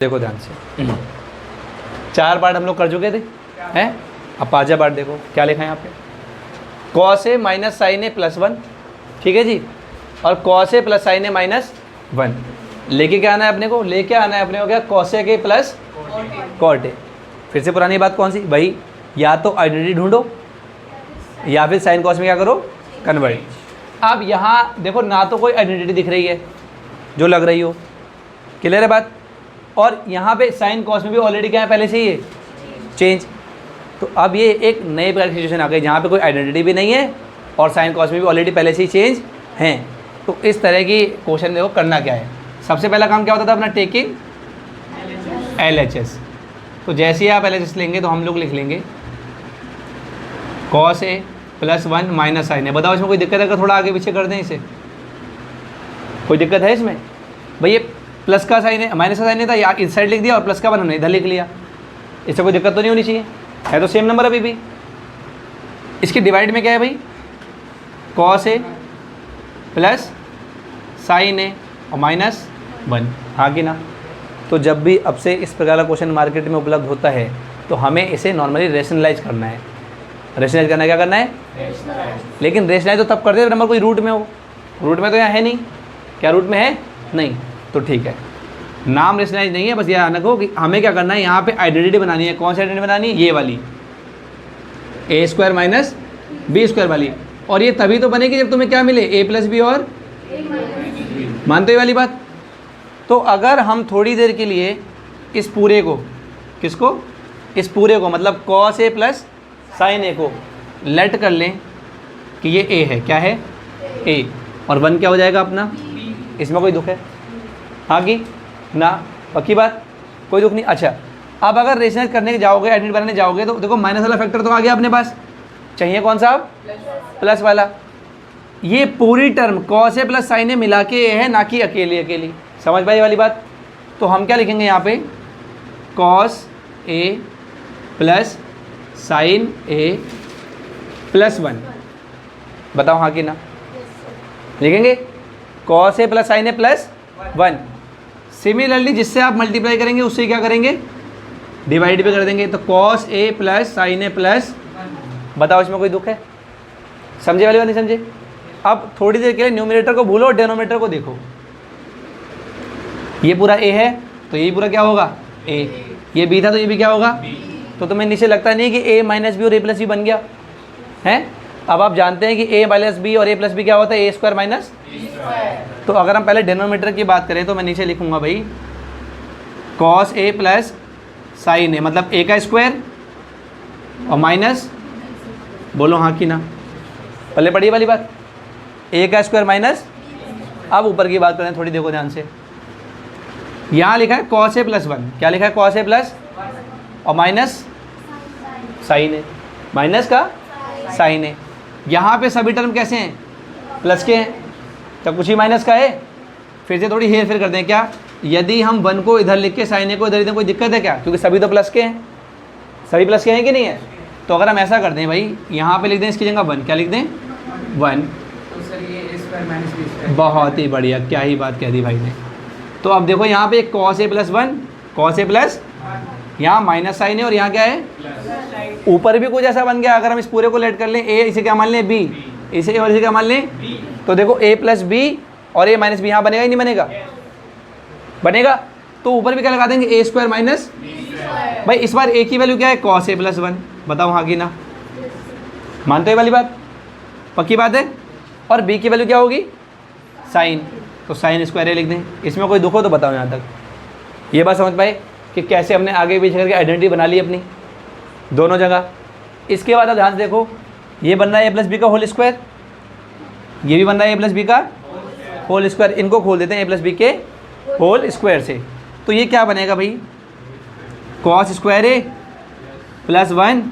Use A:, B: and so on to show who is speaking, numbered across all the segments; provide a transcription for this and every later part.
A: देखो ध्यान से, 4 पार्ट हम लोग कर चुके थे हैं। अब 5वां पार्ट देखो क्या लिखा है यहाँ पे, cos A minus sign A plus 1, ठीक है जी, और cos A plus sign A minus 1 लेके क्या आना है अपने को, लेके आना है अपने को क्या, कॉस ए के प्लस कॉट ए। फिर से पुरानी बात कौन सी भाई, या तो आइडेंटिटी ढूंढो या फिर साइन कॉस में क्या करो, कन्वर्ट। अब यहाँ देखो ना तो कोई आइडेंटिटी दिख रही है जो लग रही हो, क्लियर है बात, और यहाँ पे साइन कॉस में भी ऑलरेडी क्या है पहले से ही है चेंज। तो अब ये एक नए प्रकार की सिचुएशन आ गई जहाँ पे कोई आइडेंटिटी भी नहीं है और साइन कॉस में भी ऑलरेडी पहले से ही चेंज हैं। तो इस तरह की क्वेश्चन देखो करना क्या है, सबसे पहला काम क्या होता था अपना, टेकिंग LHS। तो जैसे ही आप LHS लेंगे तो हम लोग लिख लेंगे cos A plus 1 minus sign ए। बताओ इसमें कोई दिक्कत है, अगर थोड़ा आगे पीछे कर दें इसे, कोई दिक्कत है इसमें भाई। ये प्लस का साइन है, माइनस का साइन है था, या इस साइड लिख दिया और प्लस का 1 हमने इधर लिख लिया, इससे कोई दिक्कत तो नहीं होनी चाहिए, है तो सेम नंबर अभी भी। इसके डिवाइड में क्या है भाई, cos A plus sign A और माइनस 1, हाँ कि ना। तो जब भी अब से इस प्रकार का क्वेश्चन मार्केट में उपलब्ध होता है तो हमें इसे नॉर्मली रेशनलाइज करना है। रेशनलाइज करना है, क्या करना है, लेकिन रेशनलाइज तो तब करते हैं नंबर कोई रूट में हो, रूट में तो यहाँ है नहीं, क्या रूट में है नहीं, तो ठीक है, नाम रेशनलाइज नहीं है, बस यह रखो कि हमें क्या करना है, यहाँ पे आइडेंटिटी बनानी है। कौन सी आइडेंटिटी बनानी है, ये वाली a² माइनस b² वाली। और ये तभी तो बनेगी जब तुम्हें क्या मिले, a प्लस बी और मानते हो ये वाली बात। तो अगर हम थोड़ी देर के लिए इस पूरे को, किसको, इस पूरे को मतलब कॉस ए प्लस साइन ए को लेट कर लें कि ये a है, क्या है a, और 1 क्या हो जाएगा अपना, इसमें कोई दुख है, हाँ कि ना, पक्की बात, कोई दुख नहीं। अच्छा, अब अगर रेशनलाइज करने जाओगे, आइडेंटिटी बनाने जाओगे तो देखो माइनस वाला फैक्टर तो आ गया अपने पास, चाहिए कौन सा अब, प्लस वाला। ये पूरी term cos A plus sign ए मिला के ए है, ना कि अकेली अकेली, समझ पाई वाली बात। तो हम क्या लिखेंगे यहाँ पे, cos A plus sign A plus 1, बताओ हाँ कि ना, लिखेंगे cos A plus sign A plus 1। Similarly जिससे आप मल्टीप्लाई करेंगे उससे क्या करेंगे, डिवाइड भी कर देंगे। तो cos A plus sign A plus, बताओ इसमें कोई दुख है, समझे वाली बात, नहीं समझे। अब थोड़ी देर के लिए न्यूमरेटर को भूलो, डेनोमिनेटर को देखो, ये पूरा ए है तो ये पूरा क्या होगा ए, ये बी था तो ये भी क्या होगा, तो तुम्हें नीचे लगता नहीं कि a माइनस बी और a प्लस बी बन गया है। अब आप जानते हैं कि a माइनस बी और a प्लस बी क्या होता है, a² माइनस। तो अगर हम पहले डेनोमीटर की बात करें तो मैं नीचे लिखूंगा भाई कॉस ए प्लस साइन ए, मतलब a का स्क्वायर और माइनस, बोलो हाँ कि ना, पहले पढ़िए वाली बात, a का स्क्वायर माइनस। अब ऊपर की बात करें थोड़ी, देखो ध्यान से, यहाँ लिखा है कॉस ए प्लस 1, क्या लिखा है, कॉस ए प्लस और माइनस साइन ए, माइनस का साइन ए। यहाँ पे सभी टर्म कैसे हैं, प्लस के हैं, तो कुछ ही माइनस का है। फिर से थोड़ी हेर फेर करते हैं, क्या यदि हम 1 को इधर लिख के साइन ए को इधर लिख दें, कोई दिक्कत है क्या, क्योंकि सभी तो प्लस के हैं, सभी प्लस के हैं कि नहीं है। तो अगर हम ऐसा करते हैं भाई, यहाँ पे लिख दें इसकी जगह 1, क्या लिख दें 1,
B: तो सर ये a² माइनस b²,
A: बहुत ही बढ़िया, क्या ही बात कह दी भाई ने। तो अब देखो यहाँ पे cos A plus 1, cos A plus, यहाँ माइनस साइन है और यहाँ क्या है, ऊपर भी कुछ ऐसा बन गया। अगर हम इस पूरे को लेट कर लें, a इसे क्या मान लें, b इसे और इसे क्या मान लें, तो देखो a प्लस बी और a माइनस बी, यहाँ बनेगा ही नहीं बनेगा, बनेगा। तो ऊपर भी क्या लगा देंगे, a² माइनस, भाई इस बार a की वैल्यू क्या है, कॉस ए प्लस 1, बताओ हाँ कि ना, मानते हो वाली बात, पक्की बात है। और b की वैल्यू क्या होगी, साइन, तो साइन स्क्वायर ए लिख दें। इसमें कोई दुख हो तो बताओ यहाँ तक, ये बात समझ पाए कि कैसे हमने आगे पीछे करके आइडेंटिटी बना ली अपनी दोनों जगह। इसके बाद अब ध्यान से देखो, ये बन रहा है a प्लस बी का होल स्क्वायर, ये भी बन रहा है a प्लस बी का होल स्क्वायर, इनको खोल देते हैं a प्लस बी के होल स्क्वायर से। तो ये क्या बनेगा भाई, cos square A plus 1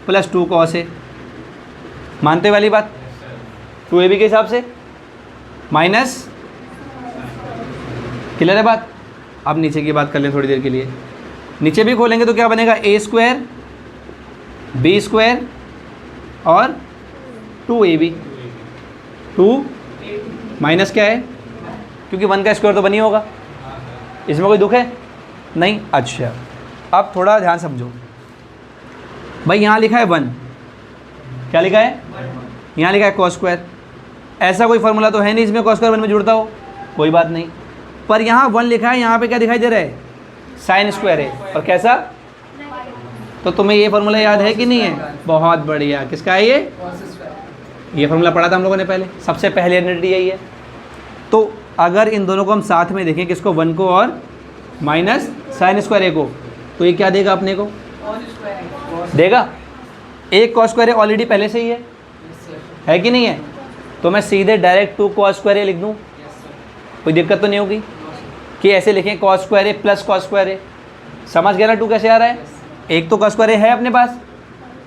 A: plus 2 cos A, मानते वाली बात, 2ab के हिसाब से माइनस, क्लियर है बात। अब नीचे की बात कर लें थोड़ी देर के लिए, नीचे भी खोलेंगे तो क्या बनेगा, a² b² और 2ab, 2 माइनस क्या है, क्योंकि 1 का स्क्वायर तो बनी होगा, इसमें कोई दुख है, नहीं। अच्छा, अब थोड़ा ध्यान समझो भाई, यहाँ लिखा है 1, क्या लिखा है, यहाँ लिखा है cos स्क्वायर। ऐसा कोई फार्मूला तो है नहीं इसमें cos स्क्वायर 1 में जुड़ता हो, कोई बात नहीं। पर यहाँ 1 लिखा है, यहाँ पे क्या दिखाई दे रहा है, साइन स्क्वायर है। और कैसा, तो तुम्हें ये फार्मूला याद है कि नहीं है? बहुत बढ़िया। किसका है ये?
B: cos square.
A: ये फार्मूला पढ़ा था हम लोगों ने पहले, सबसे पहले आइडेंटिटी यही है। तो अगर इन दोनों को हम साथ में देखें, किसको, 1 को और माइनस साइन स्क्वायर ए को, तो ये क्या देगा अपने को,
B: cos स्क्वायर
A: देगा। एक cos स्क्वायर ए ऑलरेडी पहले से ही है,
B: yes sir,
A: है कि नहीं है? तो मैं सीधे डायरेक्ट 2 cos स्क्वायर ए लिख दूँ,
B: yes sir,
A: कोई दिक्कत तो नहीं होगी
B: no sir,
A: कि ऐसे लिखें cos square A plus cos square ए। समझ गया ना 2 कैसे आ रहा है?
B: yes sir,
A: एक तो cos स्क्वायर ए है अपने पास,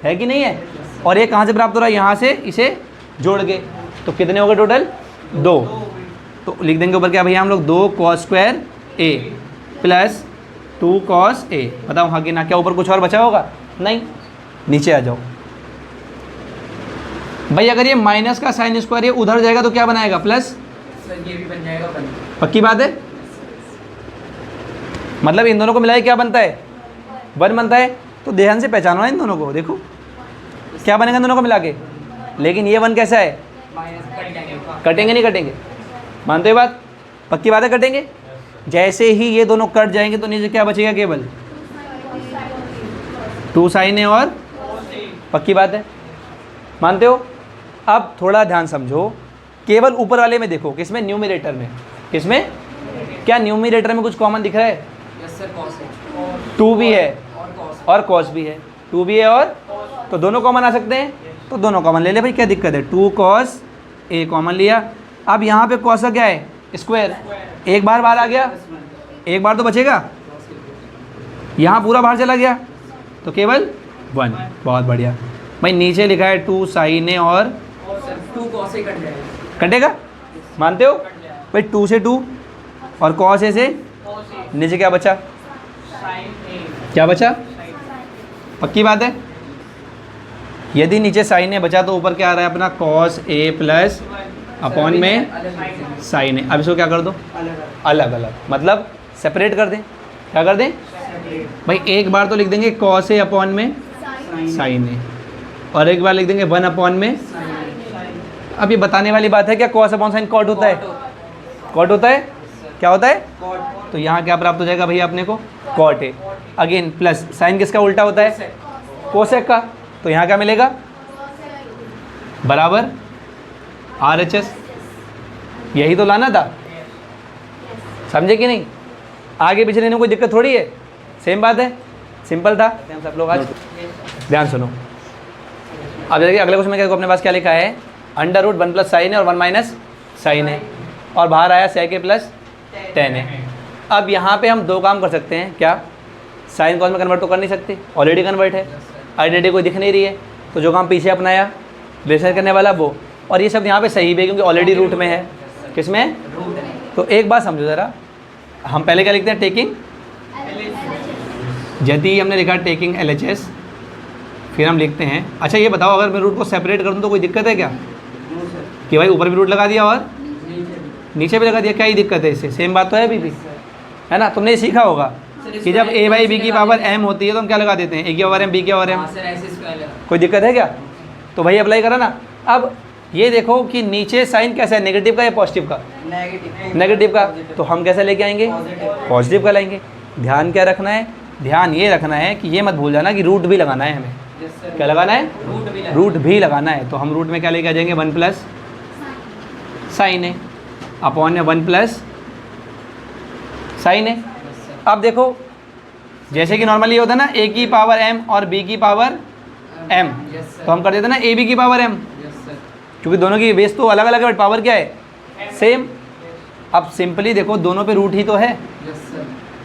A: है कि नहीं है? और ये कहाँ से प्राप्त हो रहा है, यहाँ से इसे जोड़ के। तो कितने हो गए टोटल, 2। तो लिख देंगे ऊपर क्या भैया हम लोग, 2 cos square A plus 2 cos ए। बताओ हाँ कि ना, क्या ऊपर कुछ और बचा होगा? नहीं। नीचे आ जाओ भाई, अगर ये माइनस का साइन स्क्वायर ये उधर जाएगा तो क्या बनाएगा, प्लस।
B: सर ये भी बन जाएगा 1,
A: पक्की बात है? मतलब इन दोनों को मिलाए क्या बनता है, 1 बनता है। तो ध्यान से पहचानो ना इन दोनों को, देखो क्या बनेगा इन दोनों को मिला के। लेकिन ये 1 कैसा है,
B: माइनस कट जाएगा,
A: कटेंगे नहीं कटेंगे, मानते हो बात? पक्की बात है, कटेंगे। जैसे ही ये दोनों कट जाएंगे तो नीचे क्या बचेगा, केवल 2 साइन ए और, पक्की बात है, मानते हो? अब थोड़ा ध्यान समझो, केवल ऊपर वाले में देखो, किसमें, न्यूमरेटर में। किसमें, क्या न्यूमरेटर में कुछ कॉमन दिख रहा है?
B: yes sir, cos है
A: 2 भी है
B: और cos,
A: और cos भी है, 2 भी है और, तो दोनों कॉमन आ सकते हैं, तो दोनों कॉमन ले ले भाई, क्या दिक्कत है। 2 cos ए कॉमन लिया। अब यहाँ पे cos का क्या है, स्क्वायर, एक बार बाहर आ गया, एक बार तो बचेगा, यहाँ पूरा बाहर चला गया, तो केवल 1। बहुत बढ़िया भाई, नीचे लिखा है 2 साइन ए और,
B: सर 2 cos से कट जाएगा,
A: कटेगा, मानते हो भाई? 2 से 2 और cos ए से, नीचे क्या बचा, क्या बचा, पक्की बात है? यदि नीचे साइन ए बचा तो ऊपर क्या आ रहा है अपना, cos ए प्लस अपॉन में
B: अलग
A: साइन ए। अब इसको क्या कर दो, अलग अलग, मतलब सेपरेट कर दें। क्या कर दें भाई, एक बार तो लिख देंगे cos ए अपॉन में साइन ए, और एक बार लिख देंगे 1 अपॉन में। अब ये बताने वाली बात है क्या, cos अपॉन साइन कॉट होता है, कॉट होता है, क्या होता है? तो यहाँ क्या प्राप्त हो जाएगा भैया अपने को, cot A. Again plus sine किसका उल्टा होता है, कोसेक का। तो यहाँ क्या मिलेगा, बराबर RHS। यही तो लाना था, समझे कि नहीं? आगे पीछे लेने में कोई दिक्कत थोड़ी है, सेम बात है, सिंपल था। सब लोग आज ध्यान सुनो। अब देखिए अगले क्वेश्चन में क्या, अपने पास क्या लिखा है, अंडर रूट 1 प्लस साइन है और 1 माइनस साइन है, और बाहर आया sec ए प्लस tan है। अब यहाँ पे हम 2 काम कर सकते हैं, क्या, साइन कॉस में कन्वर्ट तो कर नहीं सकते, ऑलरेडी कन्वर्ट है, आइडेंटिटी कोई दिख नहीं रही है, तो जो काम पीछे अपनाया रिलेशन करने वाला वो, और ये सब यहाँ पे सही भी है क्योंकि ऑलरेडी रूट में है। किस में है? तो एक बात समझो ज़रा, हम पहले क्या लिखते हैं, टेकिंग, यदि हमने लिखा टेकिंग LHS, फिर हम लिखते हैं। अच्छा ये बताओ, अगर मैं रूट को सेपरेट कर दूँ तो कोई दिक्कत है क्या, कि भाई ऊपर भी रूट लगा दिया और नीचे भी लगा दिया, क्या ही दिक्कत है इससे? सेम बात तो है अभी भी, है ना? तुमने ये सीखा होगा कि जब a बाई बी की पावर m होती है तो हम क्या लगा देते हैं, a की पावर m b की पावर m।
B: सर ऐसे स्क्वायर
A: कोई दिक्कत है क्या? तो भाई अप्लाई करा ना। अब ये देखो कि नीचे साइन कैसा है, नेगेटिव का या पॉजिटिव का? नेगेटिव का। तो हम कैसे लेके आएंगे, पॉजिटिव का लाएंगे। ध्यान क्या रखना है, ध्यान ये रखना है कि ये मत भूल जाना कि रूट भी लगाना है हमें। क्या लगाना है, रूट भी लगाना है। तो हम रूट में क्या लेके आ जाएंगे, 1 प्लस साइन है अपॉन में 1 प्लस साइन है। अब देखो जैसे कि नॉर्मली होता है ना, a की पावर m और b की पावर m, तो हम कर देते हैं ना a b की पावर m, क्योंकि दोनों की बेस तो अलग अलग है बट पावर क्या है, सेम। अब सिंपली देखो दोनों पे रूट ही तो है,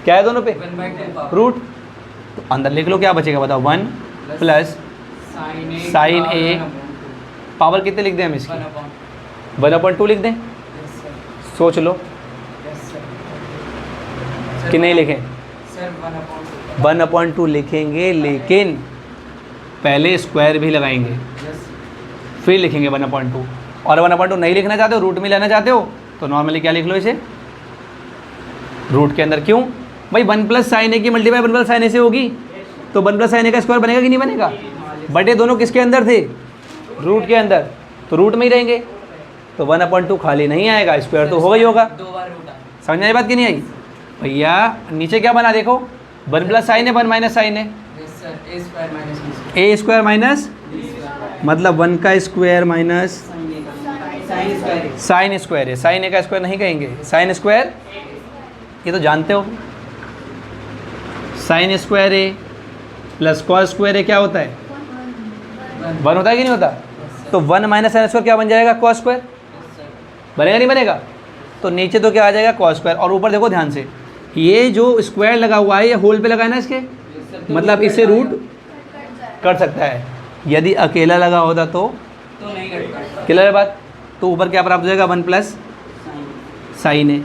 A: क्या है दोनों पे, रूट। तो अंदर लिख लो क्या बचेगा बताओ, 1 प्लस साइन ए पावर कितने लिख दें हम इसकी, 1/2 लिख दें। सोच लो कि नहीं लिखें, 1/2 लिखेंगे, लेकिन पहले स्क्वायर भी लगाएंगे फिर लिखेंगे 1/2। और 1/2 नहीं लिखना चाहते हो, रूट में लेना चाहते हो, तो नॉर्मली क्या लिख लो इसे, रूट के अंदर। क्यों? भाई 1 प्लस साइन ए की मल्टीप्लाई 1 प्लस साइन ए से होगी, तो 1 प्लस साइन ए का स्क्वायर बनेगा कि नहीं बनेगा? बटे दोनों किसके अंदर थे? रूट के अंदर, तो रूट में ही रहेंगे, तो 1/2 खाली नहीं आएगा, स्क्वायर तो होगा ही होगा।
B: 2 बार रूट आ।
A: समझ में आई बात कि नहीं आई? भैया नीचे क्या बना देखो, 1 प्लस साइन है 1 माइनस साइन है,
B: yes sir, a square minus b square.
A: A square minus मतलब 1 का square minus
B: sine square.
A: Sine square है, साइन ए का स्क्वायर नहीं कहेंगे, साइन स्क्वायर ये तो जानते हो, sign square A plus cos square ए क्या होता है? 1 होता है कि नहीं होता? तो 1 माइनस साइन स्क्वायर क्या बन जाएगा? Cos square. बनेगा नहीं बनेगा? तो नीचे तो क्या आ जाएगा? Cos square. और ऊपर देखो ध्यान से, ये जो स्क्वायर लगा हुआ है ये होल पे लगा है ना इसके, मतलब इससे रूट कट सकता है। यदि अकेला लगा होता तो
B: नहीं कटता।
A: क्लियर है बात? तो ऊपर क्या प्राप्त हो जाएगा? 1 प्लस साइन है,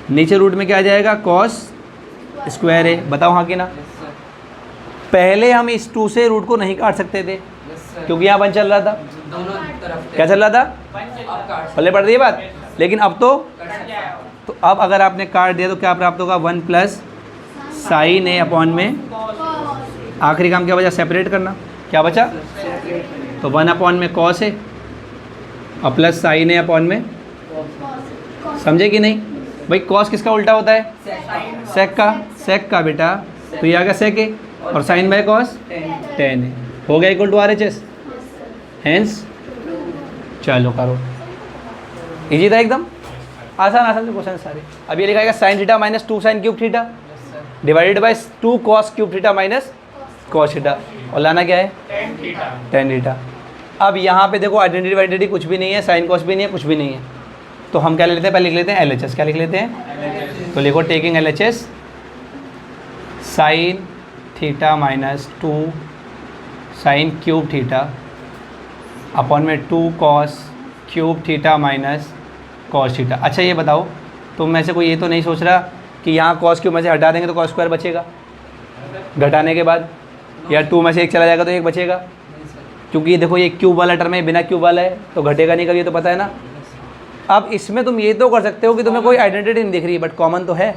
A: नीचे रूट में क्या आ जाएगा? कॉस स्क्वायर है। बताओ हाँ कि ना?
B: यस सर,
A: पहले हम इस 2 से रूट को नहीं काट सकते थे
B: यस सर,
A: क्योंकि यहाँ 1 चल रहा था।
B: दोनों तरफ थे।
A: क्या चल रहा था?
B: अब काट
A: पहले पढ़ रही है बात, लेकिन अब तो
B: सकते हैं।
A: तो अब अगर आपने काट दिया तो क्या प्राप्त होगा? 1 प्लस साइन ए अपॉन में आखिरी काम क्या बचा? सेपरेट करना। क्या बचा? तो 1 अपॉन में कॉस है और प्लस साइन ए अपॉन में, समझे कि नहीं? भाई कॉस किसका उल्टा होता है? सेक का बेटा, तो ये आ गया सेक ए और साइन बाय कॉस 10 है, हो गया इक्वल टू RHS। हेंस चलो करो, इजी था एकदम, आसान आसान से क्वेश्चन सारे। अब ये लिखा है sine theta minus 2 sine cube theta divided by 2 cos cube theta minus cos theta, और लाना क्या है? Tan theta. अब यहाँ पे देखो आइडेंटिटी वाइडेंटिटी कुछ भी नहीं है, साइन कॉस भी नहीं है, कुछ भी नहीं है, तो हम क्या ले लेते हैं? पहले लिख लेते हैं LHS। क्या लिख लेते हैं? तो लिखो taking LHS sine theta minus 2 sine cube theta upon में 2 cos cube theta minus cos theta. अच्छा ये बताओ, तुम में से कोई ये तो नहीं सोच रहा कि यहाँ कॉस क्यूब में से हटा देंगे तो कॉस स्क्वायर बचेगा घटाने के बाद, या 2 में से 1 चला जाएगा तो 1 बचेगा? क्योंकि ये देखो ये क्यूब वाला टर्म है, बिना क्यूब वाला है तो घटेगा नहीं कभी, ये तो पता है ना। अब इसमें तुम ये तो कर सकते हो कि तुम्हें कोई आइडेंटिटी नहीं दिख रही, बट कॉमन तो है।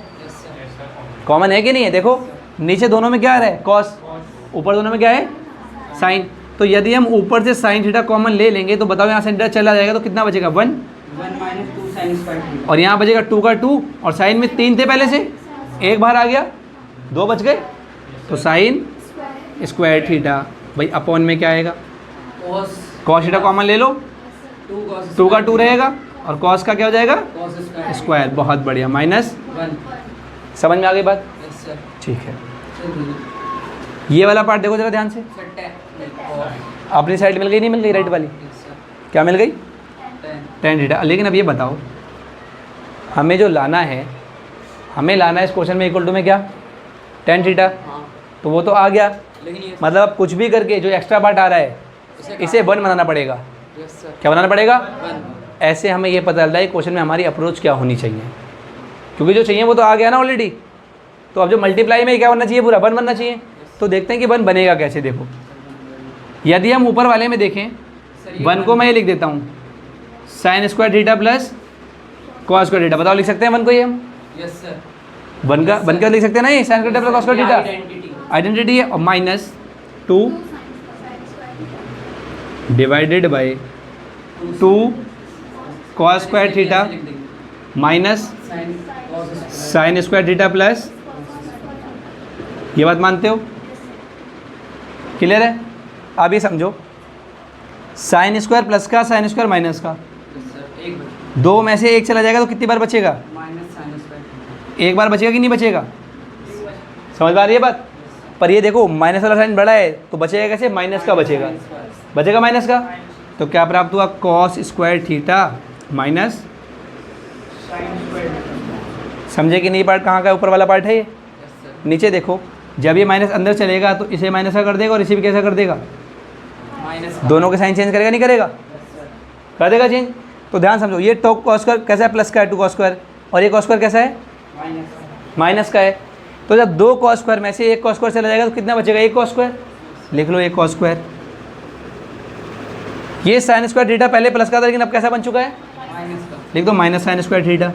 A: कॉमन है कि नहीं है? देखो नीचे दोनों में क्या आ रहा है? कॉस, ऊपर दोनों में क्या है? साइन। तो यदि हम ऊपर से साइन थीटा कॉमन ले लेंगे तो बताओ यहाँ से थीटा चला जाएगा तो कितना बचेगा? 1
B: माइनस 2 साइन स्क्वायर।
A: और यहाँ बचेगा 2 का 2 और साइन में 3 थे पहले से, 1 बाहर आ गया, 2 बच गए, तो साइन स्क्वायर थीटा भाई अपॉन में क्या आएगा? कॉस थीटा कॉमन ले लो, 2 का 2 रहेगा और कॉस का क्या हो जाएगा? स्क्वायर। बहुत बढ़िया, माइनस
B: 1।
A: समझ में आ गई बात?
B: Yes sir.
A: ठीक है, ये वाला पार्ट देखो जरा ध्यान से, अपनी साइड मिल गई नहीं मिल गई? राइट वाली क्या मिल गई? Tan theta. लेकिन अब ये बताओ, हमें जो लाना है, हमें लाना है इस क्वेश्चन में इक्वल टू में क्या? Tan theta. तो वो तो आ गया,
B: लेकिन ये
A: मतलब अब कुछ भी करके जो एक्स्ट्रा पार्ट आ रहा है इसे 1 बनाना पड़ेगा।
B: यस सर,
A: क्या बनाना पड़ेगा?
B: 1।
A: ऐसे हमें ये पता चलता है क्वेश्चन में हमारी अप्रोच क्या होनी चाहिए, क्योंकि जो चाहिए वो तो आ गया ना ऑलरेडी। तो अब जो मल्टीप्लाई में क्या बनना चाहिए? पूरा 1 बनना चाहिए। तो देखते हैं कि 1 बनेगा कैसे। देखो यदि हम ऊपर वाले में देखें, 1 को मैं ये लिख देता हूँ sine square theta plus cos square theta. बताओ लिख सकते हैं 1 को ये हम?
B: Yes sir.
A: 1 का लिख सकते हैं ना, ये sine square theta plus cos square theta identity है, और minus 2 divided by 2 cos square theta minus sine square theta plus, ये बात मानते हो? क्लियर है? अब ये समझो, साइन स्क्वायर प्लस का, साइन स्क्वायर माइनस का, 2 में से 1 चला जाएगा तो कितनी बार बचेगा? एक बार बचेगा कि नहीं बचेगा? समझ पा रही है बात? पर ये देखो माइनस वाला साइन बड़ा है तो बचेगा कैसे? माइनस का बचेगा, बचेगा माइनस का। तो क्या प्राप्त हुआ? कॉस स्क्वायर थीटा माइनस, समझे कि नहीं? पार्ट कहाँ का? ऊपर वाला पार्ट है ये। नीचे देखो, जब ये माइनस अंदर चलेगा तो इसे माइनस का कर देगा और इसे भी कैसा कर देगा? दोनों के साइन चेंज करेगा नहीं करेगा? कर देगा चेंज। तो ध्यान समझो, ये टॉप कॉस स्क्वायर कैसा है? प्लस का है 2 कॉस स्क्वायर, और ये कॉस स्क्वायर कैसा है? माइनस का है। तो जब 2 कॉस स्क्वायर में से 1 कॉस स्क्वायर चला जाएगा तो कितना बचेगा? 1 कॉस स्क्वायर। लिख लो 1 कॉस स्क्वायर। ये साइन स्क्वायर थीटा पहले प्लस का था लेकिन अब कैसा बन चुका है? लिख दो माइनस साइन स्क्वायर थीटा।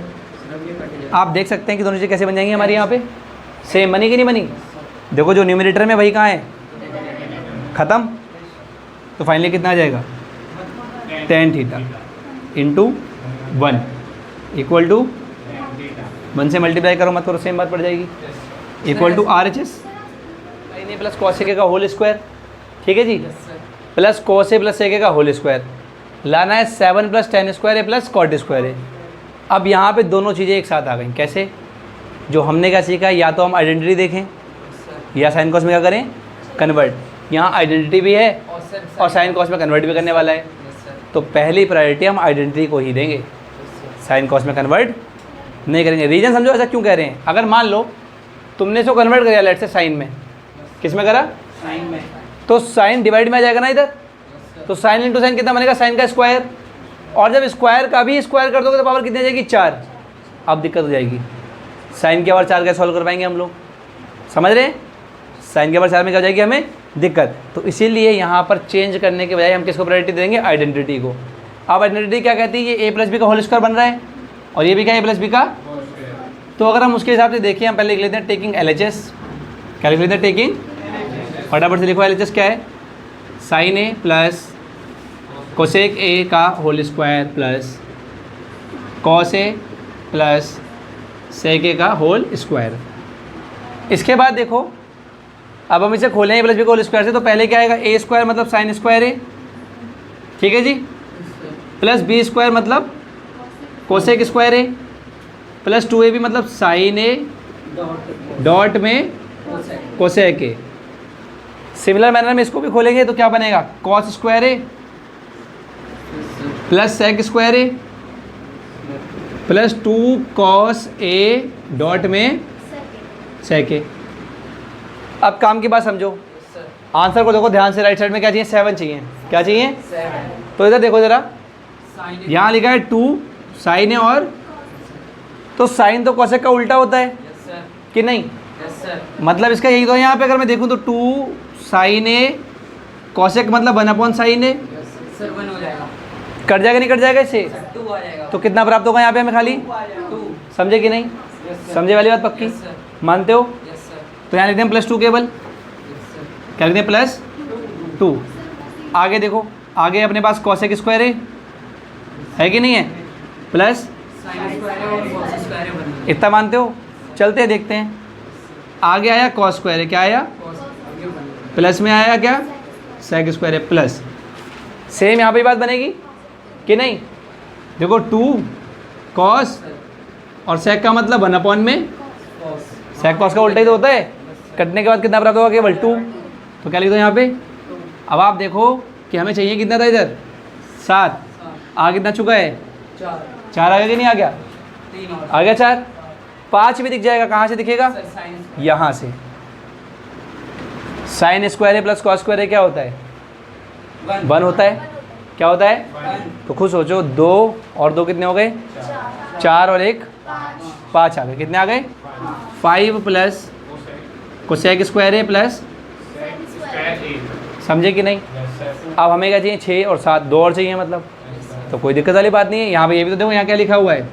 A: आप देख सकते हैं कि दोनों चीज़ें कैसे बन जाएंगी हमारे यहाँ पे? सेम बनी कि नहीं बनी? देखो जो न्यूमरेटर में वही कहाँ है, ख़त्म। तो फाइनली कितना आ जाएगा, tan theta into 1 equal to 1 से मल्टीप्लाई करो मत करो, सेम बात पड़ जाएगी, equal to RHS sine A plus cos A का होल स्क्वायर, ठीक है जी, plus cos A plus A का होल स्क्वायर। लाना है 7 plus tan square A plus cot square A. अब यहाँ पे दोनों चीज़ें एक साथ आ गई, कैसे? जो हमने क्या सीखा, या तो हम आइडेंटिटी देखें या साइन कॉस में क्या करें, कन्वर्ट। यहाँ आइडेंटिटी भी है और साइन कॉस में कन्वर्ट भी करने वाला है, तो पहली प्रायोरिटी हम आइडेंटिटी को ही देंगे, साइन कॉस में कन्वर्ट नहीं करेंगे। रीजन समझो ऐसा क्यों कह रहे हैं। अगर मान लो तुमने इसको कन्वर्ट कर दिया लेट से साइन में, किस में करा,
B: साइन में,
A: तो साइन डिवाइड में आ जाएगा ना इधर, तो साइन इंटू साइन कितना बनेगा, साइन का स्क्वायर। और जब स्क्वायर का भी स्क्वायर कर दोगे तो पावर कितनी आ जाएगी, 4। अब दिक्कत हो जाएगी, साइन के पावर 4 कैसे सॉल्व कर पाएंगे हम लोग, समझ रहे हैं? साइन के पावर 4 में क्या हो जाएगी हमें दिक्कत। तो इसीलिए यहाँ पर चेंज करने के बजाय हम किसको प्रायोरिटी देंगे, आइडेंटिटी को। अब आइडेंटिटी क्या कहती है, ये ए प्लस बी का होल स्क्वायर बन रहा है और ये भी क्या, ए प्लस बी का। तो अगर हम उसके हिसाब से देखिए, हम पहले लिख लेते हैं टेकिंग LHS। क्या लिख लेते हैं, टेकिंग, फटाफट से लिखो LHS क्या है, sine A plus cosec A का whole square plus cos A plus sec A का होल स्क्वायर। इसके बाद देखो, अब हम इसे खोलें ए प्लस बी का होल स्क्वायर से, तो पहले क्या आएगा, ए स्क्वायर मतलब साइन स्क्वायर ए, ठीक है जी, प्लस बी स्क्वायर मतलब cosec square A, plus 2ab मतलब साइन ए डॉट में कोसेक ए। सिमिलर मैनर में इसको भी खोलेंगे तो क्या बनेगा, cos square A plus sec square A plus 2 cos A dot में सेक ए। अब काम की बात समझो, आंसर को देखो ध्यान से, राइट साइड में क्या चाहिए, 7 चाहिए, क्या चाहिए,
B: 7,
A: तो इधर देखो ज़रा, यहाँ लिखा है 2 साइन ए, और तो साइन तो कोसेक का उल्टा होता है कि नहीं, मतलब इसका यही तो है। यहाँ पे अगर मैं देखूँ तो 2 साइन ए कोसेक मतलब 1 साइन ए,
B: सर 1 हो जाएगा,
A: कट जाएगा नहीं कट जाएगा इससे,
B: 2 आ जाएगा,
A: तो कितना प्राप्त होगा यहाँ पे हमें खाली,
B: 2,
A: समझे कि नहीं, समझे वाली बात पक्की, मानते हो?
B: यस सर,
A: तो यहाँ लिखते हैं +2 केवल,
B: यस
A: क्या लिखते हैं, +2। आगे देखो, आगे अपने पास कोसेक स्क्वायर है कि नहीं है, प्लस
B: साइन स्क्वायर और कॉस स्क्वायर बन
A: इतना मानते हो, चलते हैं देखते हैं। आगे आया कॉस स्क्वायर है, क्या आया, प्लस में आया क्या, सेक स्क्वायर है प्लस। सेम यहाँ पे बात बनेगी कि नहीं, देखो 2 कॉस और सेक का मतलब 1 में, सेक कॉस का उल्टा ही तो होता है, कटने के बाद कितना प्राप्त होगा, केवल 2। तो क्या लिख दो यहाँ पे। अब आप देखो कि हमें चाहिए कितना था इधर, 7, आ कितना चुका है, 4 आ गया कि नहीं आ गया,
B: 3 और
A: आ गया 4, 5 भी दिख जाएगा, कहाँ से दिखेगा,
B: सर साइन
A: यहाँ से। साइन स्क्वायर है प्लस कॉस स्क्वायर है क्या होता है, 1 होता है, क्या होता है,
B: 1,
A: तो खुद सोचो, 2 और 2 कितने हो गए, 4 और 1 5 आ गए, कितने आ गए, 5 प्लस कोसेक स्क्वायर है प्लस, समझे कि नहीं। अब हमें क्या चाहिए, 6 और 7, 2 और चाहिए मतलब, तो कोई दिक्कत वाली बात नहीं है। यहाँ पे ये भी तो देखो, यहाँ क्या लिखा हुआ है,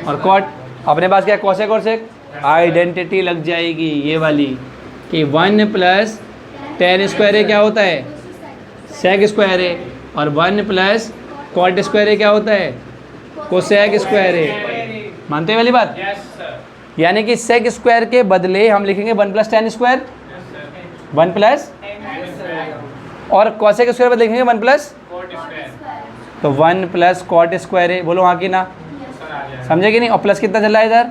A: और कॉट अपने पास क्या है, कोसेक और सेक, आइडेंटिटी लग जाएगी ये वाली कि 1 प्लस tan स्क्वायर है क्या होता है, सेक स्क्वायर है, और 1 प्लस कॉट स्क्वायर है क्या होता है, कोसेक स्क्वायर है। मानते हैं वाली बात, यानी कि सेक स्क्वायर के बदले हम लिखेंगे 1 प्लस tan स्क्वायर, 1 प्लस, और कोसेक स्क्वायर बदले लिखेंगे 1 प्लस, तो 1 प्लस कॉट स्क्वायर है, बोलो हाँ कि ना, समझे कि नहीं। और प्लस कितना चल रहा है इधर,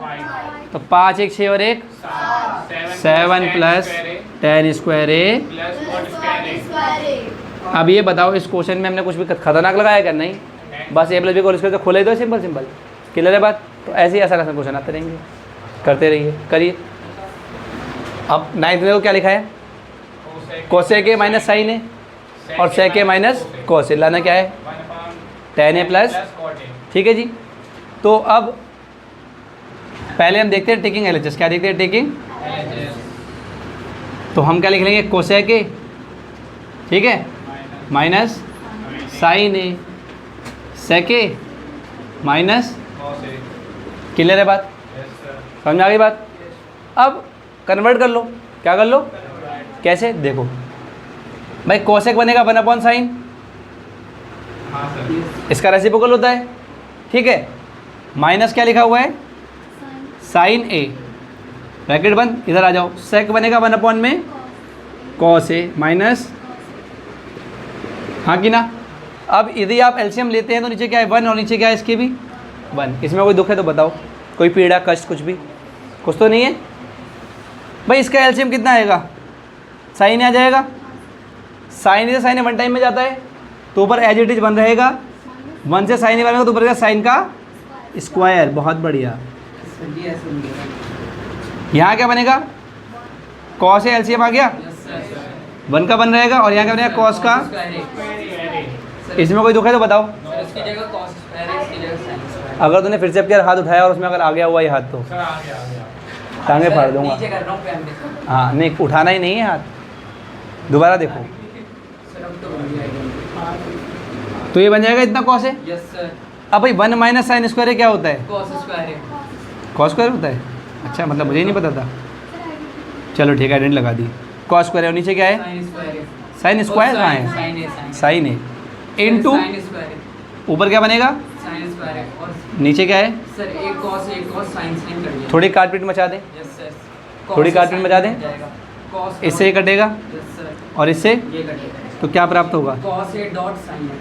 A: तो 5 1 6 और 1 7 प्लस tan स्क्वायर है। अब ये बताओ, इस क्वेश्चन में हमने कुछ भी खतरनाक लगाया क्या, नहीं, बस ए प्लस बी होल स्क्वायर तो खोले दो, सिंपल सिंपल, क्लियर है बात। तो ऐसे ही आसान आसान क्वेश्चन आते रहेंगे, करते रहिए, करिए। अब 9th में क्या लिखा है, कोसेक ए माइनस साइन है और सेक ए माइनस कॉस ए, लाना क्या है, tan ए प्लस, ठीक है जी। तो अब पहले हम देखते हैं टेकिंग LHS, क्या देखते हैं, टेकिंग, तो हम क्या लिख लेंगे, कोसेक ए, ठीक है, माइनस साइन ए, सेक ए माइनस, क्लियर है बात, समझ में आ गई बात। अब कन्वर्ट कर लो। क्या कर लो? कैसे? देखो भाई कोसेक बनेगा 1 अपॉन साइन, इसका रेसिप्रोकल होता है, ठीक है। माइनस क्या लिखा हुआ है? साइन ए, ब्रैकेट बंद, इधर आ जाओ। सेक बनेगा 1 अपॉन में कॉस ए माइनस, हाँ कि ना। अब यदि आप एलसीएम लेते हैं तो नीचे क्या है? 1 और नीचे क्या है इसके भी? 1। इसमें कोई दुख है तो बताओ, कोई पीड़ा कष्ट कुछ भी? कुछ तो नहीं है भाई। इसका एलसीएम कितना आएगा? साइन आ जाएगा। साइन से साइन 1 टाइम में जाता है तो ऊपर एज इट इज 1 रहेगा। 1 से साइन बनेगा तो ऊपर का साइन का स्क्वायर। बहुत बढ़िया। यहाँ क्या बनेगा? कॉस से एलसीएम आ गया, 1 का 1 रहेगा, और यहाँ क्या बनेगा? कॉस का। इसमें कोई दुख है तो बताओ। अगर तूने फिर से अब हाथ उठाया और उसमें अगर आ गया हुआ ये हाथ तो टांगे फाड़ दूंगा। हाँ नहीं, उठाना ही नहीं है हाथ, दोबारा देखो। तो ये बन जाएगा इतना कॉस है। अब भाई 1 माइनस साइन स्क्वायर क्या होता है? कॉस स्क्वायर होता है। अच्छा, मतलब मुझे ही नहीं पता था। चलो ठीक है, आइडेंट लगा दी। कॉस स्क्वायर है, और नीचे क्या है? साइन स्क्वायर कहाँ है? साइन है इनटू ऊपर क्या बनेगा?
B: साइन स्क्वायर है, और
A: नीचे क्या है?
B: सर एक कॉस साइन साइन कर दिया।
A: थोड़ी काटपीट मचा दे,
B: यस सर।
A: थोड़ी काटपीट मचा दे।
B: कॉस
A: इससे ये कटेगा
B: यस सर,
A: और इससे,
B: ये कटेगा।
A: तो क्या प्राप्त होगा?
B: कॉस ए डॉट साइन है,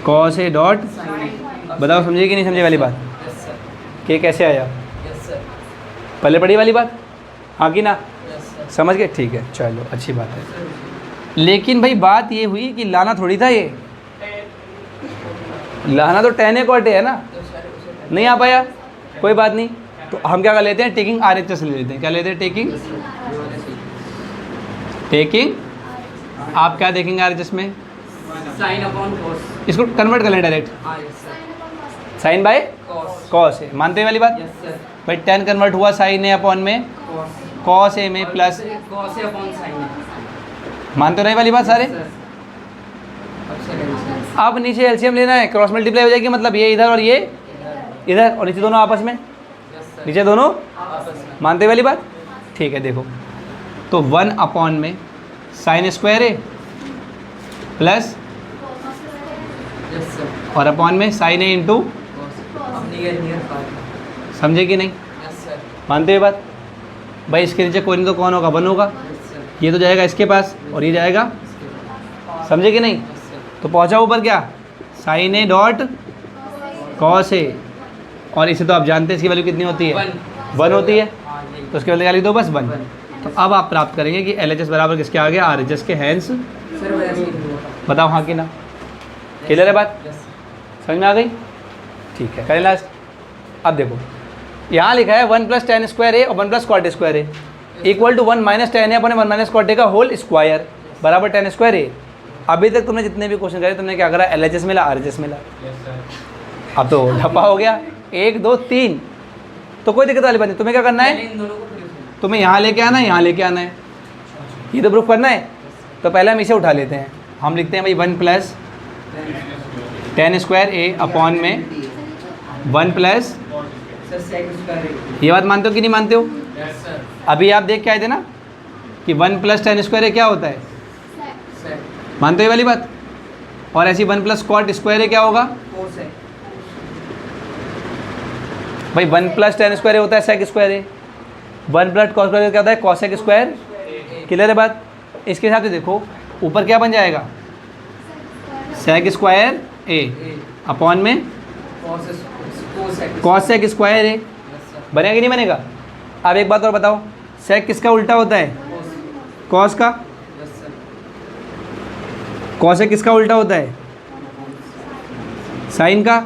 A: कॉस ए डॉट।
B: साइन है।
A: बताओ समझे कि नहीं समझे वाली बात?
B: यस सर,
A: कि कैसे आया?
B: यस सर,
A: पहले पढ़ी वाली बात, हाँ कि ना?
B: Yes sir.
A: समझ गए? ठीक है, चलो अच्छी बात है। लेकिन भाई बात ये हुई कि लाना थोड़ी था, ये लाना तो टेन ए कॉट ए है ना, नहीं आ पाया, कोई बात नहीं। तो हम क्या कर लेते हैं? टेकिंग आरएचएस ले लेते हैं। क्या लेते हैं? टेकिंग। आप क्या देखेंगे आरएचएस में?
B: Sine upon cos.
A: इसको कन्वर्ट कर लें डायरेक्ट,
B: हाँ yes sir.
A: Sine by
B: cos.
A: Cos A. मानते हैं वाली बात?
B: Yes sir.
A: भाई टेन कन्वर्ट हुआ साइन ए अपॉन में
B: कॉस।
A: कॉस ए में plus,
B: cos A upon sine है।
A: मानते हो नहीं वाली बात सारे?
B: सर। अब सर एलसीएम।
A: अब नीचे एलसीएम लेना है, क्रॉस मल्टीप्लाई हो जाएगी, मतलब ये इधर और ये इधर, और नीचे दोनों आपस में,
B: यस सर।
A: नीचे दोनों।
B: आपस में।
A: मानते वाली बात? ठीक है, देखो तो 1 अपॉन में sign square A plus,
B: yes sir.
A: और अपॉन में साइन ए इंटू,
B: कॉस। अब नियर पार्ट।
A: समझे कि नहीं?
B: Yes sir.
A: मानते हुए बात? भाई इसके नीचे कोई नहीं तो कौन होगा? 1 होगा।
B: Yes sir.
A: ये तो जाएगा इसके पास और ये जाएगा, समझे कि नहीं?
B: Yes sir.
A: तो पहुंचा ऊपर क्या? Sign A dot cos A, और इसे तो आप जानते हैं इसकी वैल्यू कितनी होती है? 1 होती है।
B: हाँ यही।
A: तो उसके वैल्यू लिख दो बस 1। तो अब आप प्राप्त करेंगे कि एल एच एस बराबर किसके आ गया? आर एच एस के। हैंस
B: सर वैसे ही हुआ था।
A: बताओ हाँ कि ना? क्लियर है बात?
B: Yes sir.
A: समझ में आ गई? ठीक है, करें लास्ट। अब देखो यहाँ लिखा है 1 प्लस टेन स्क्वायर ए और 1 plus cot square A equal to 1 minus tan A अपने 1 माइनस कॉट ए का होल स्क्वायर बराबर टेन स्क्वायर ए। अभी तक तुमने जितने भी क्वेश्चन करे तुमने क्या करा? एल एच एस मिला, आर एच एस मिला। अब तो ढप्पा हो गया, 1 2 3। तो कोई दिक्कत वाली बात नहीं। तुम्हें क्या करना
B: पहले
A: है?
B: इन दोनों को प्रूफ करना
A: तुम्हें यहाँ लेके आना है, यहाँ लेके आना है, ये तो प्रूफ करना है। तो पहले हम इसे उठा लेते हैं। हम लिखते हैं भाई 1 प्लस टेन स्क्वायर ए अपॉन में 1 प्लस,
B: सर सेक स्क्वायर है।
A: ये बात मानते हो कि नहीं मानते हो?
B: Yes sir.
A: अभी आप देख के आए थे ना कि 1 प्लस टेन स्क्वायर ए क्या होता है?
B: सेक
A: मानते हो ये वाली बात? और ऐसी 1 प्लस कॉट स्क्वायर ए क्या होगा?
B: कोस है।
A: भाई 1 प्लस टेन स्क्वायर ए होता है सेक स्क्वायर ए, 1 प्लस कॉस स्क्वायर ए क्या होता है? Cosec square. क्लियर है बात? इसके हिसाब से देखो ऊपर क्या बन जाएगा? सेक स्क्वायर ए अपॉन में
B: कोस कोस है।
A: Cosec square A.
B: Yes sir.
A: बनेगा कि नहीं बनेगा? अब एक बात और बताओ, सेक किसका उल्टा होता है?
B: कोस।
A: कॉस का।
B: Yes sir.
A: कॉसेक किसका उल्टा होता है? साइन का।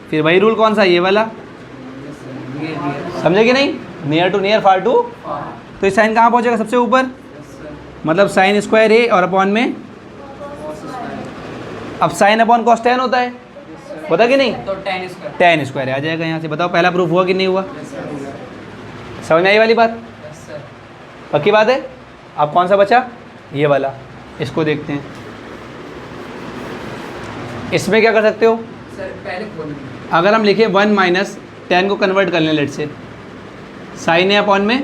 A: फिर वही रूल कौन सा? ये वाला।
B: Yes sir. नियर
A: समझे कि नहीं? Near to near, far to.
B: Far.
A: तो ये साइन कहाँ पहुँचेगा? सबसे ऊपर,
B: यस सर।
A: मतलब साइन स्क्वायर ए और अपॉन में,
B: कोस स्क्वायर।
A: अब साइन अपॉन कॉस टेन होता है,
B: यस सर।
A: पता कि नहीं?
B: तो टेन स्क्वायर।
A: टेन स्क्वायर आ जाएगा यहाँ से। बताओ पहला प्रूफ हुआ कि नहीं हुआ?
B: Yes sir. होगा।
A: समझ में आई वाली बात?
B: Yes sir.
A: पक्की बात है? अब कौन सा बचा? ये वाला। इसको देखते हैं। इसमें क्या कर सकते हो?
B: सर पहले खोल।
A: अगर हम लिखें 1 माइनस टेन को कन्वर्ट कर लें लेट से, साइन ए अपॉन में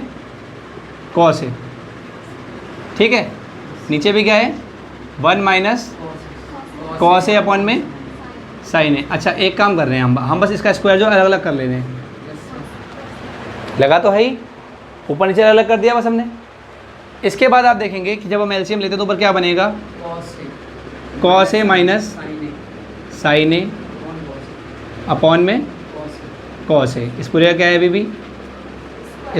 A: कॉस ए, ठीक है। नीचे भी क्या है 1 माइनस कॉस ए अपॉन में साइन ए। अच्छा एक काम कर रहे हैं हम बस इसका स्क्वायर जो अलग अलग कर ले रहे हैं,
B: Yes, sir.
A: लगा तो है ही, ऊपर नीचे अलग अलग कर दिया बस हमने। इसके बाद आप देखेंगे कि जब हम एलसीएम लेते हैं तो ऊपर क्या बनेगा
B: Cos A.
A: Cos A minus
B: Sin A.
A: Sine A
B: Upon cos A.
A: Upon में
B: Cos A.
A: Cos A. इस पूरे का क्या है अभी भी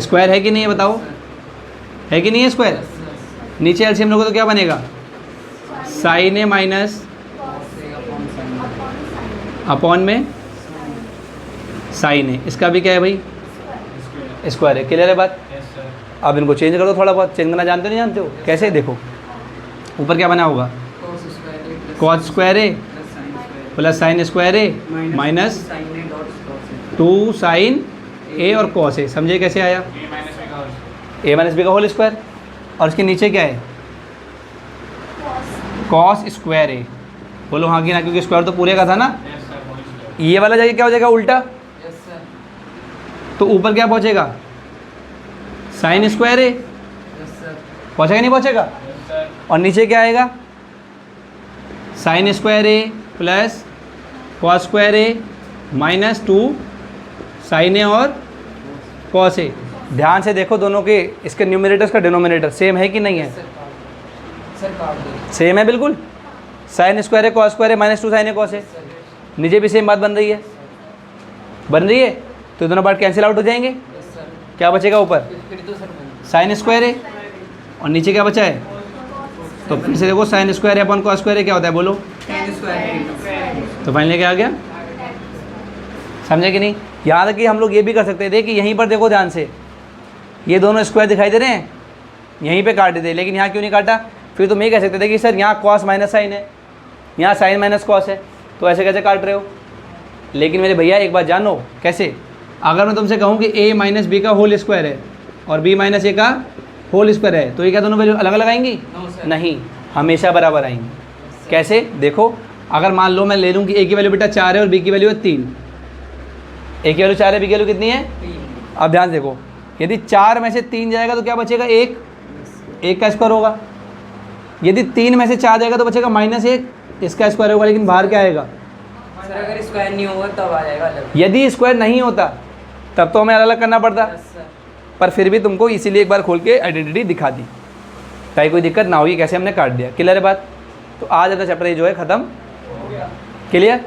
A: स्क्वायर है कि नहीं है बताओ,
B: Sir.
A: है कि नहीं है स्क्वायर।
B: Yes, sir.
A: नीचे एलसीएम लोगे तो क्या बनेगा sine A minus
B: Cos A upon sin A.
A: Upon में साइन ए। इसका भी क्या है भाई स्क्वायर है। क्लियर है बात।
B: Yes, sir.
A: अब इनको चेंज कर दो, थोड़ा बहुत चेंज करना जानते हो नहीं जानते हो कैसे, देखो ऊपर क्या बना होगा
B: Cos square A plus
A: cos square A
B: plus sin square
A: plus sine square A
B: A.
A: Minus
B: sin A dot cos A.
A: 2 sine A और कॉस ए। समझे कैसे आया ए माइनस बी का होल स्क्वायर, और इसके नीचे क्या है कॉस स्क्वायर ए। बोलो हाँ कि ना, क्योंकि स्क्वायर तो पूरे का था ना। ये वाला जाके क्या हो जाएगा उल्टा,
B: Yes, sir.
A: तो ऊपर क्या पहुंचेगा साइन स्क्वायर ए,
B: Yes, sir.
A: पहुंचेगा नहीं पहुंचेगा, और नीचे क्या आएगा sign square A plus cos square A minus 2 sine A और कॉस ए। ध्यान से देखो दोनों के, इसके न्यूमरेटर्स का डिनोमिनेटर सेम है कि नहीं है,
B: Sir, काट दो.
A: सेम है बिल्कुल। साइन स्क्वायर है कॉस स्क्वायर है minus 2 sine A cos A,
B: Sir.
A: नीचे भी सेम बात बन रही है, बन रही है। तो दोनों पार्ट कैंसिल आउट हो जाएंगे,
B: Yes, sir.
A: क्या बचेगा ऊपर
B: फिर तो सर बन.
A: साइन स्क्वायर है और नीचे क्या बचा है, तो फिर से देखो साइन स्क्वायर है अपॉन कॉस स्क्वायर है क्या होता है बोलो,
B: Tan square.
A: तो फाइनली क्या आ गया, समझे कि नहीं। यहाँ तक कि हम लोग ये भी कर सकते हैं, देखिए यहीं पर देखो ध्यान से, ये दोनों स्क्वायर दिखाई दे रहे हैं, यहीं पे काट देते, लेकिन यहाँ क्यों नहीं काटा। फिर तुम ये कह सकते थे कि सर यहाँ कॉस माइनस साइन है, यहाँ साइन माइनस कॉस है, तो ऐसे कैसे काट रहे हो। लेकिन मेरे भैया एक बात जानो कैसे, अगर मैं तुमसे कहूँ कि ए माइनस बी का होल स्क्वायर है और बी माइनस ए का होल स्क्वायर है, तो ये क्या दोनों वैल्यू अलग अलग आएंगी,
B: No, sir.
A: नहीं, हमेशा बराबर आएंगी। कैसे देखो, अगर मान लो मैं ले लूँ कि ए की वैल्यू बेटा 4 है और बी की वैल्यू है 3, ए की वैल्यू 4 है, बी की वैल्यू कितनी है।
B: तीन.
A: अब ध्यान देखो, यदि 4 में से 3 जाएगा तो क्या बचेगा, एक का स्क्वायर होगा। यदि 3 में से 4 जाएगा तो बचेगा -1, इसका स्क्वायर होगा, लेकिन बाहर क्या आएगा।
B: सर अगर स्क्वायर नहीं होगा तब आ जाएगा अलग.
A: यदि स्क्वायर नहीं होता तब तो हमें अलग अलग करना पड़ता,
B: Yes, sir.
A: पर फिर भी तुमको इसीलिए एक बार खोल के आइडेंटिटी दिखा दी ताकि कोई दिक्कत ना होगी कैसे हमने काट दिया। क्लियर है बात। तो आज अपना चैप्टर ये जो है ख़त्म, क्लियर।